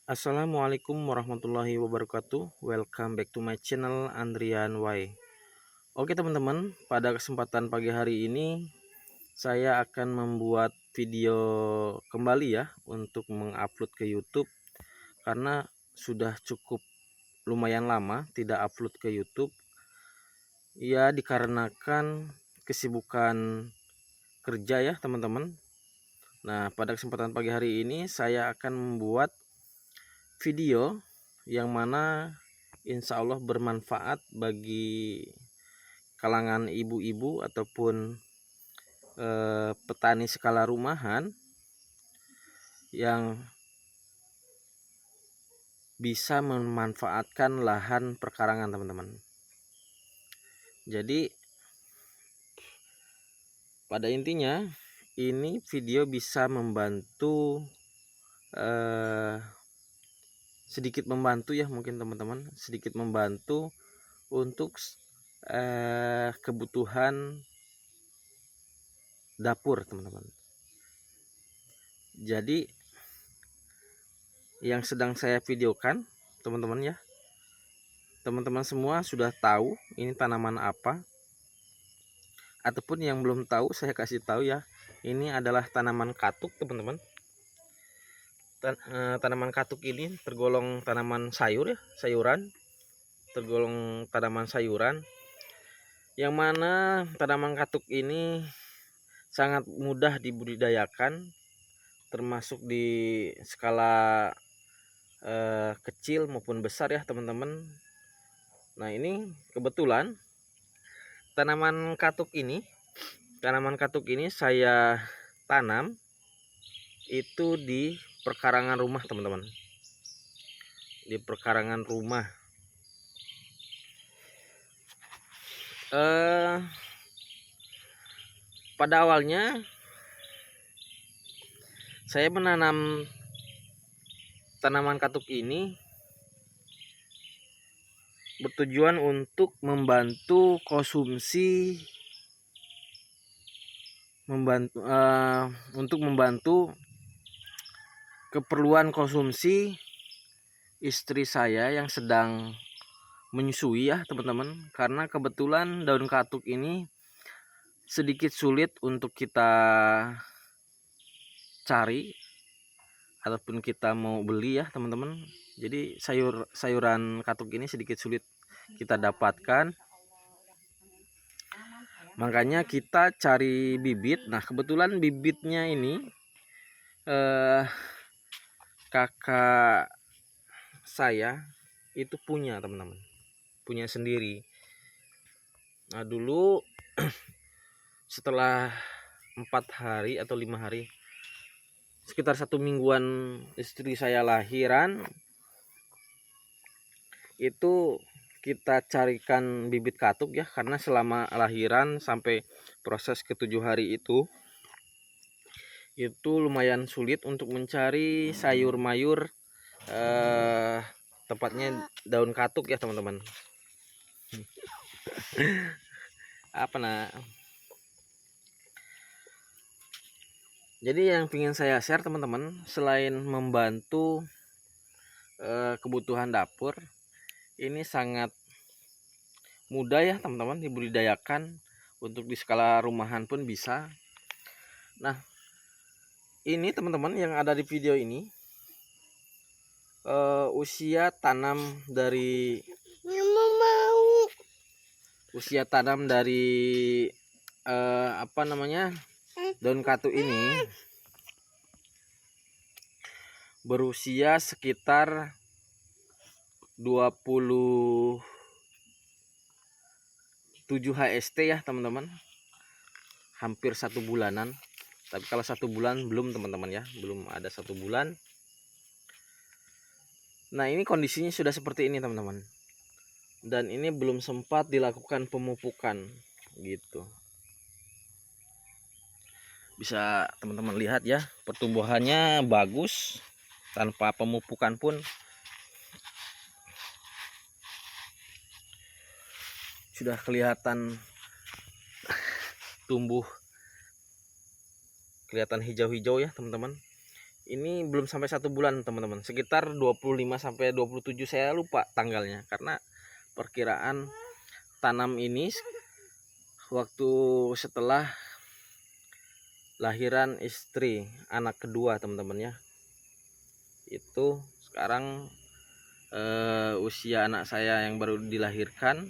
Assalamualaikum warahmatullahi wabarakatuh. Welcome back to my channel Andrian Y. Oke teman-teman, pada kesempatan pagi hari ini saya akan membuat video kembali ya untuk mengupload ke YouTube, karena sudah cukup lumayan lama tidak upload ke YouTube ya, dikarenakan kesibukan kerja ya teman-teman. Nah, pada kesempatan pagi hari ini saya akan membuat video yang mana insya Allah bermanfaat bagi kalangan ibu-ibu ataupun petani skala rumahan yang bisa memanfaatkan lahan perkarangan teman-teman. Jadi pada intinya ini video bisa membantu, sedikit membantu ya, mungkin teman-teman sedikit membantu untuk kebutuhan dapur teman-teman. Jadi yang sedang saya videokan teman-teman ya, teman-teman semua sudah tahu ini tanaman apa, ataupun yang belum tahu saya kasih tahu ya, ini adalah tanaman katuk teman-teman. Tanaman katuk ini tergolong tanaman sayur ya, tergolong tanaman sayuran, yang mana tanaman katuk ini sangat mudah dibudidayakan, termasuk di skala kecil maupun besar ya teman-teman. Nah, ini kebetulan tanaman katuk ini saya tanam itu di perkarangan rumah teman-teman, di perkarangan rumah. Pada awalnya saya menanam tanaman katuk ini bertujuan untuk membantu konsumsi, untuk membantu keperluan konsumsi istri saya yang sedang menyusui ya teman-teman. Karena kebetulan daun katuk ini sedikit sulit untuk kita cari ataupun kita mau beli ya teman-teman. Jadi sayuran katuk ini sedikit sulit kita dapatkan, makanya kita cari bibit. Nah, kebetulan bibitnya ini kakak saya itu punya teman-teman, punya sendiri. Nah, dulu setelah 4 hari atau 5 hari, sekitar 1 mingguan istri saya lahiran, itu kita carikan bibit katuk ya, karena selama lahiran sampai proses ke-7 hari itu lumayan sulit untuk mencari sayur mayur, tepatnya daun katuk ya teman-teman. Jadi yang ingin saya share teman-teman, selain membantu kebutuhan dapur, ini sangat mudah ya teman-teman dibudidayakan, untuk di skala rumahan pun bisa. Nah, ini teman-teman yang ada di video ini usia tanam dari daun katuk ini berusia sekitar 27 HST ya teman-teman, hampir 1 bulanan. Tapi kalau 1 bulan belum teman-teman ya, belum ada 1 bulan. Nah, ini kondisinya sudah seperti ini teman-teman, dan ini belum sempat dilakukan pemupukan gitu. Bisa teman-teman lihat ya, pertumbuhannya bagus tanpa pemupukan pun sudah kelihatan tumbuh, kelihatan hijau-hijau ya teman-teman. ini belum sampai 1 bulan teman-teman, sekitar 25 sampai 27, saya lupa tanggalnya, karena perkiraan tanam ini waktu setelah lahiran istri anak kedua teman-teman ya. Itu sekarang usia anak saya yang baru dilahirkan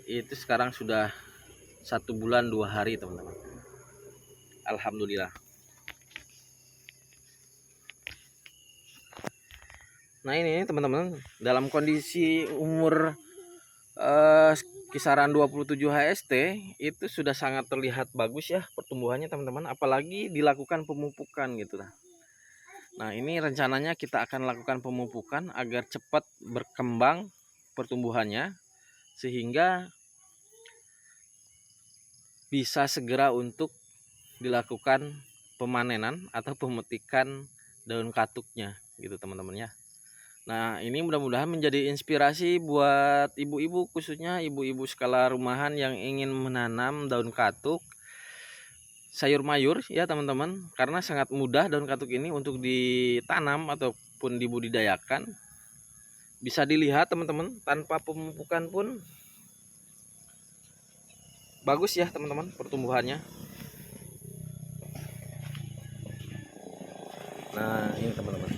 itu sekarang sudah 1 bulan 2 hari teman-teman. Alhamdulillah. Nah ini teman-teman, dalam kondisi umur kisaran 27 HST itu sudah sangat terlihat bagus ya pertumbuhannya teman-teman, apalagi dilakukan pemupukan gitu lah. Nah ini rencananya kita akan lakukan pemupukan agar cepat berkembang pertumbuhannya, sehingga bisa segera untuk dilakukan pemanenan atau pemetikan daun katuknya gitu teman-teman ya. Nah ini mudah-mudahan menjadi inspirasi buat ibu-ibu, khususnya ibu-ibu skala rumahan yang ingin menanam daun katuk sayur mayur ya teman-teman, karena sangat mudah daun katuk ini untuk ditanam ataupun dibudidayakan. Bisa dilihat teman-teman, tanpa pemupukan pun bagus ya teman-teman pertumbuhannya. Nah ini teman-teman,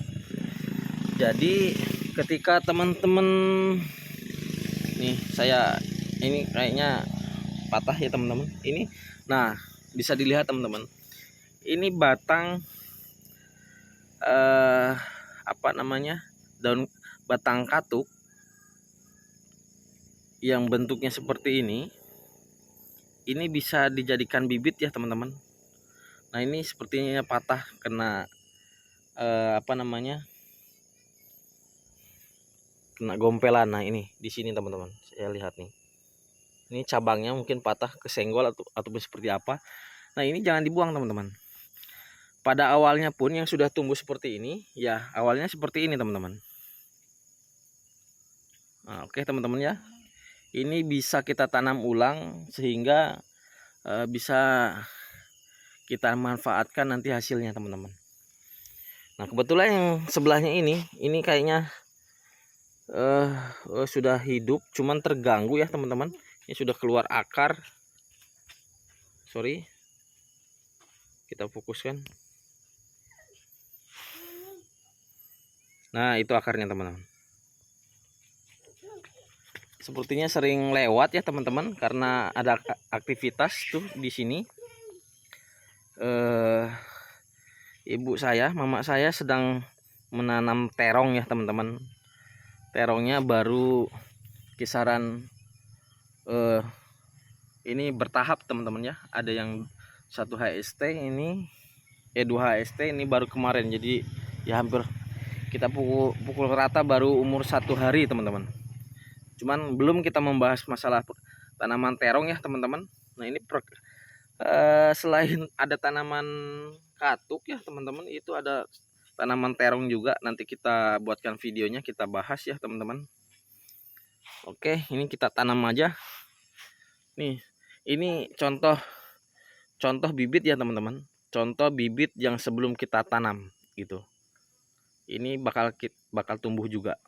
jadi ketika teman-teman nih, saya ini kayaknya patah ya teman-teman ini. Nah bisa dilihat teman-teman, ini batang apa namanya, daun batang katuk yang bentuknya seperti ini bisa dijadikan bibit ya teman-teman. Nah ini sepertinya patah kena apa namanya, kena gompelan. Nah ini di sini teman-teman, saya lihat nih, ini cabangnya mungkin patah, kesenggol ataupun seperti apa. Nah ini jangan dibuang teman-teman. Pada awalnya pun yang sudah tumbuh seperti ini ya, awalnya seperti ini teman-teman. Nah, oke teman-teman ya, ini bisa kita tanam ulang sehingga bisa kita manfaatkan nanti hasilnya teman-teman. Nah kebetulan yang sebelahnya ini kayaknya sudah hidup, cuman terganggu ya teman-teman. Ini sudah keluar akar. Sorry, kita fokuskan. Nah itu akarnya teman-teman. Sepertinya sering lewat ya teman-teman, karena ada aktivitas tuh di sini. Ibu saya, mama saya sedang menanam terong ya teman-teman. Terongnya baru kisaran ini bertahap teman-teman ya. Ada yang 1 HST ini, 2 HST ini baru kemarin. Jadi ya hampir kita pukul rata baru umur 1 hari teman-teman. Cuman belum kita membahas masalah tanaman terong ya teman-teman. Nah ini selain ada tanaman katuk ya teman-teman, itu ada tanaman terong juga. Nanti kita buatkan videonya, kita bahas ya teman-teman. Oke, ini kita tanam aja. Nih, ini contoh bibit ya teman-teman. Contoh bibit yang sebelum kita tanam gitu. Ini bakal tumbuh juga.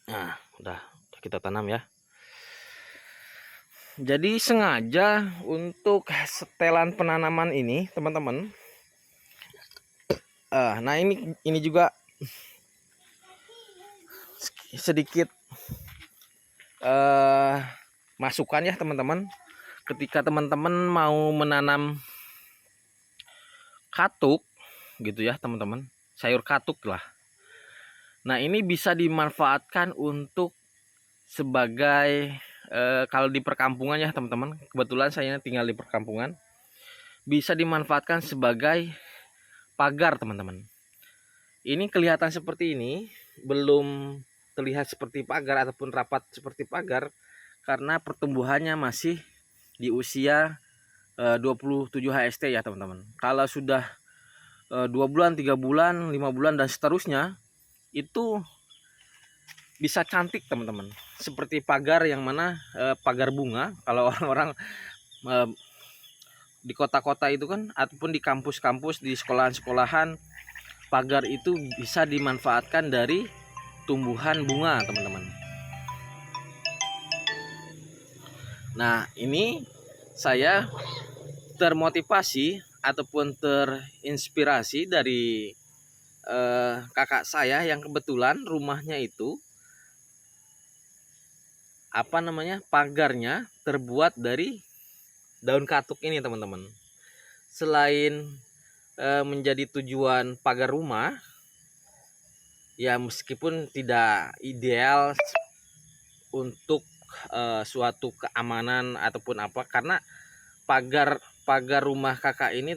Nah, udah kita tanam ya. Jadi sengaja untuk setelan penanaman ini teman-teman. Nah ini juga sedikit masukan ya teman-teman. Ketika teman-teman mau menanam katuk gitu ya teman-teman, sayur katuk lah. Nah ini bisa dimanfaatkan untuk sebagai kalau di perkampungan ya teman-teman, kebetulan saya tinggal di perkampungan, bisa dimanfaatkan sebagai pagar teman-teman. Ini kelihatan seperti ini, belum terlihat seperti pagar ataupun rapat seperti pagar, karena pertumbuhannya masih di usia 27 HST ya teman-teman. Kalau sudah 2 bulan, 3 bulan, 5 bulan dan seterusnya, itu bisa cantik teman-teman, seperti pagar yang mana pagar bunga. Kalau orang-orang di kota-kota itu kan, ataupun di kampus-kampus, di sekolahan-sekolahan, pagar itu bisa dimanfaatkan dari tumbuhan bunga teman-teman. Nah, ini saya termotivasi ataupun terinspirasi dari kakak saya yang kebetulan rumahnya itu pagarnya terbuat dari daun katuk ini teman-teman. Selain menjadi tujuan pagar rumah, ya meskipun tidak ideal untuk suatu keamanan ataupun apa, karena pagar rumah kakak ini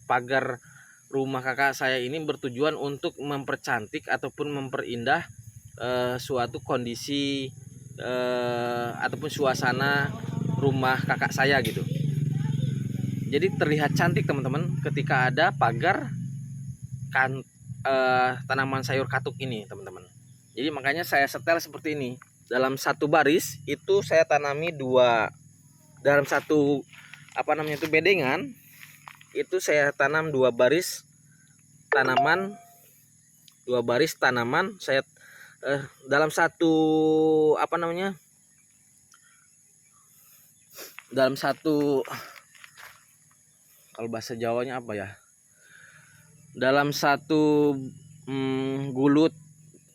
pagar rumah kakak saya ini bertujuan untuk mempercantik ataupun memperindah suatu kondisi ataupun suasana rumah kakak saya gitu. Jadi terlihat cantik teman-teman ketika ada pagar tanaman sayur katuk ini teman-teman. Jadi makanya saya setel seperti ini. Dalam satu baris itu saya tanami dalam satu bedengan itu saya tanam dua baris tanaman saya dalam satu kalau bahasa Jawanya apa ya, dalam satu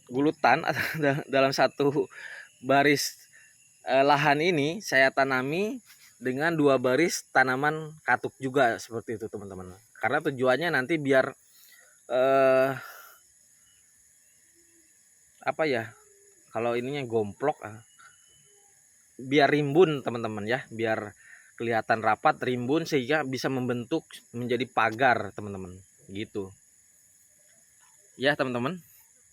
gulutan dalam satu baris lahan ini saya tanami dengan dua baris tanaman katuk juga seperti itu teman-teman. Karena tujuannya nanti biar kalau ininya gomplok, biar rimbun teman-teman ya, biar kelihatan rapat, rimbun, sehingga bisa membentuk menjadi pagar teman-teman gitu ya teman-teman.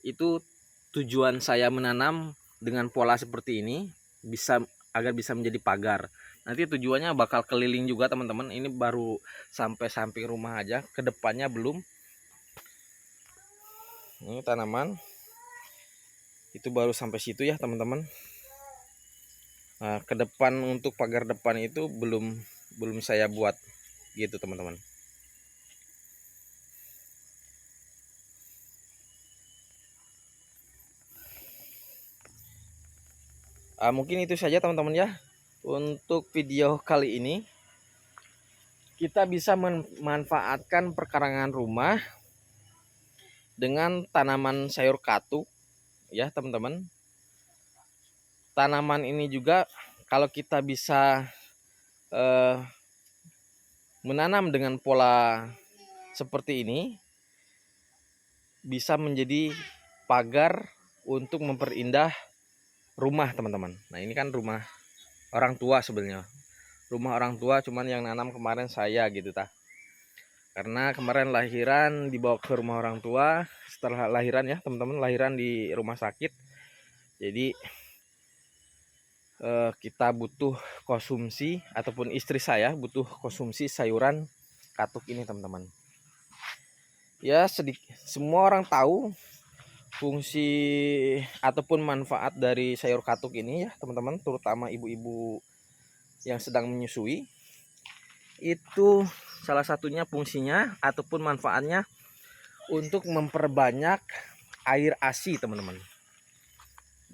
Itu tujuan saya menanam dengan pola seperti ini, agar bisa menjadi pagar. Nanti tujuannya bakal keliling juga teman-teman. Ini baru sampai samping rumah aja, kedepannya belum. Ini tanaman itu baru sampai situ ya teman-teman. Nah, ke depan untuk pagar depan itu belum saya buat gitu teman-teman. Mungkin itu saja teman-teman ya untuk video kali ini. Kita bisa memanfaatkan perkarangan rumah dengan tanaman sayur katuk ya teman-teman. Tanaman ini juga kalau kita bisa menanam dengan pola seperti ini, bisa menjadi pagar untuk memperindah rumah teman-teman. Nah ini kan rumah orang tua sebenarnya, rumah orang tua, cuman yang nanam kemarin saya gitu karena kemarin lahiran dibawa ke rumah orang tua. Setelah lahiran ya teman-teman, lahiran di rumah sakit, jadi kita butuh konsumsi, ataupun istri saya butuh konsumsi sayuran katuk ini teman-teman ya. Semua orang tahu fungsi ataupun manfaat dari sayur katuk ini ya teman-teman, terutama ibu-ibu yang sedang menyusui. Itu salah satunya fungsinya ataupun manfaatnya untuk memperbanyak air ASI teman-teman.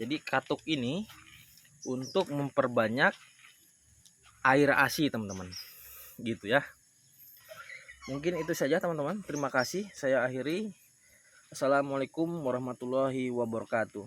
Jadi katuk ini untuk memperbanyak air ASI teman-teman gitu ya. Mungkin itu saja teman-teman, terima kasih, saya akhiri. Assalamualaikum warahmatullahi wabarakatuh.